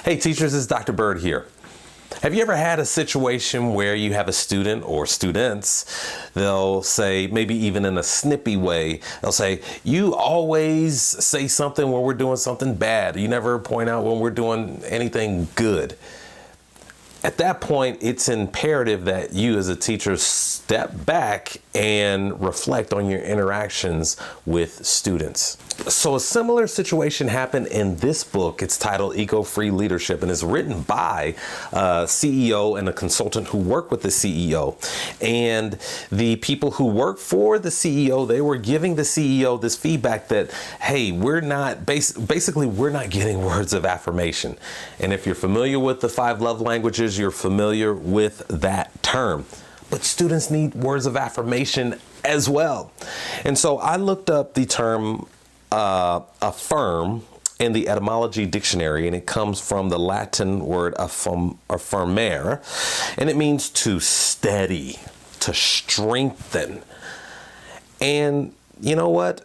Hey teachers, it's Dr. Bird here. Have you ever had a situation where you have a student or students, they'll say, maybe even in a snippy way, they'll say, you always say something when we're doing something bad. You never point out when we're doing anything good. At that point, it's imperative that you as a teacher step back and reflect on your interactions with students. So a similar situation happened in this book. It's titled Eco-Free Leadership, and it's written by a CEO and a consultant who work with the CEO. And the people who work for the CEO, they were giving the CEO this feedback that, hey, we're not getting words of affirmation. And if you're familiar with the 5 love languages, you're familiar with that term. But students need words of affirmation as well. And so I looked up the term affirm in the etymology dictionary, and it comes from the Latin word affirmare, and it means to steady, to strengthen. And you know what?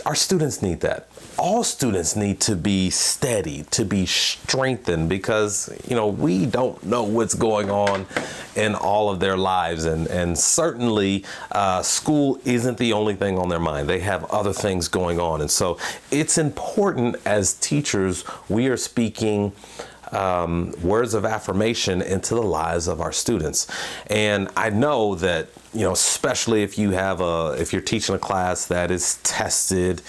Our students need that. All students need to be steady, to be strengthened, because, we don't know what's going on in all of their lives. And certainly school isn't the only thing on their mind. They have other things going on. And so it's important as teachers, we are speaking words of affirmation into the lives of our students. And I know that, especially if you're teaching a class that is tested,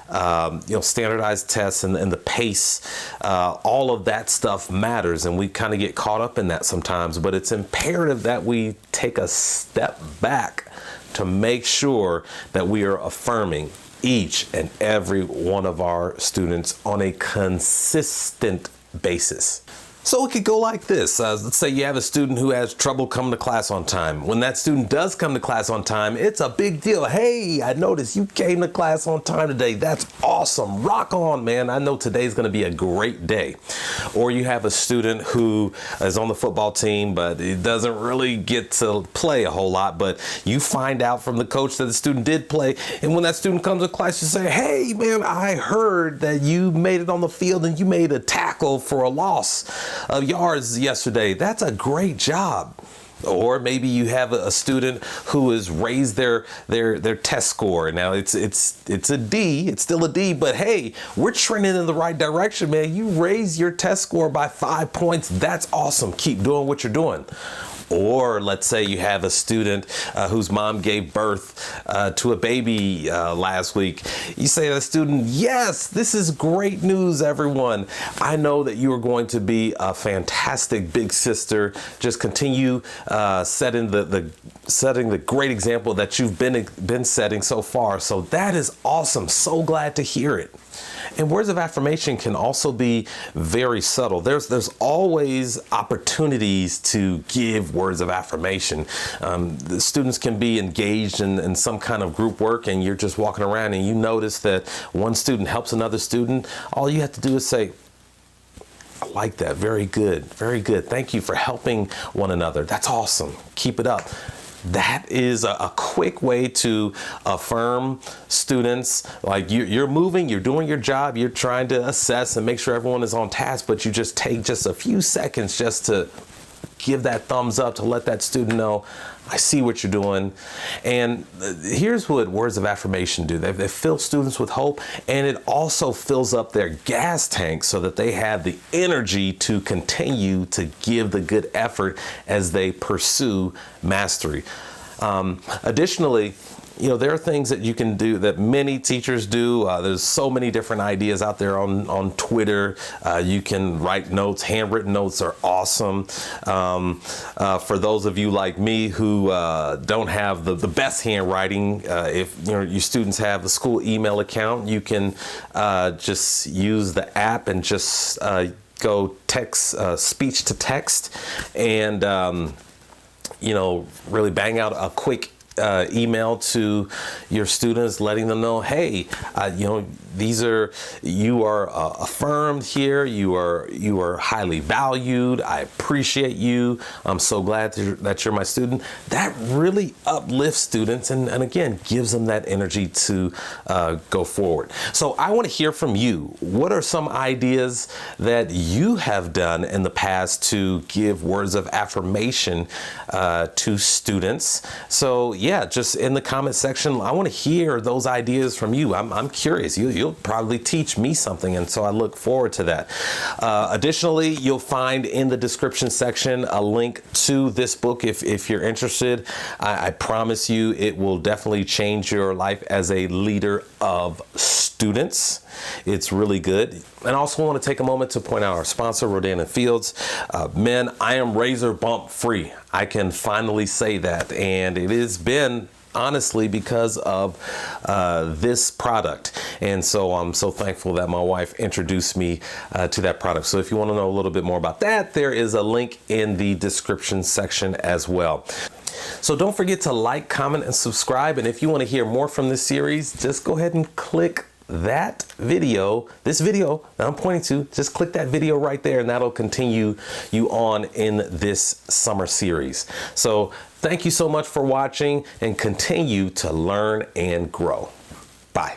standardized tests and the pace, all of that stuff matters, and we kind of get caught up in that sometimes, but it's imperative that we take a step back to make sure that we are affirming each and every one of our students on a consistent basis. So it could go like this. Let's say you have a student who has trouble coming to class on time. When that student does come to class on time, it's a big deal. Hey, I noticed you came to class on time today. That's awesome. Rock on, man. I know today's going to be a great day. Or you have a student who is on the football team, but it doesn't really get to play a whole lot. But you find out from the coach that the student did play. And when that student comes to class, you say, hey, man, I heard that you made it on the field and you made a tackle for a loss of yards yesterday. That's a great job. Or maybe you have a student who has raised their test score. Now it's a D, it's still a D, but hey, we're trending in the right direction, man. You raised your test score by 5 points. That's awesome. Keep doing what you're doing. Or let's say you have a student whose mom gave birth to a baby last week. You say to the student, yes, this is great news, everyone. I know that you are going to be a fantastic big sister. Just continue setting the great example that you've been setting so far. So that is awesome. So glad to hear it. And words of affirmation can also be very subtle. There's always opportunities to give words of affirmation. The students can be engaged in some kind of group work, and you're just walking around and you notice that one student helps another student. All you have to do is say, I like that. Very good. Very good. Thank you for helping one another. That's awesome. Keep it up. That is a quick way to affirm students. Like you're moving, you're doing your job, you're trying to assess and make sure everyone is on task, but you just take just a few seconds just to give that thumbs up to let that student know, I see what you're doing. And here's what words of affirmation do. They fill students with hope, and it also fills up their gas tank so that they have the energy to continue to give the good effort as they pursue mastery. Additionally, there are things that you can do that many teachers do. There's so many different ideas out there on Twitter. You can write notes. Handwritten notes are awesome. For those of you like me who don't have the best handwriting, if your students have the school email account, you can just use the app and just go text, speech to text, and really bang out a quick email to your students letting them know, hey, You are affirmed here. You are highly valued. I appreciate you. I'm so glad that you're my student. That really uplifts students and again gives them that energy to go forward. So I want to hear from you. What are some ideas that you have done in the past to give words of affirmation to students? So yeah, just in the comment section, I want to hear those ideas from you. I'm curious. You'll probably teach me something, and so I look forward to that. Additionally, you'll find in the description section a link to this book if you're interested. I promise you it will definitely change your life as a leader of students. It's really good. And I also want to take a moment to point out our sponsor, Rodan and Fields. Men, I am razor bump free. I can finally say that, and it has been honestly because of this product. And so I'm so thankful that my wife introduced me to that product. So if you want to know a little bit more about that, there is a link in the description section as well. So don't forget to like, comment, and subscribe. And if you want to hear more from this series, just go ahead and click that video, this video that I'm pointing to, just click that video right there, and that'll continue you on in this summer series. So thank you so much for watching, and continue to learn and grow. Bye.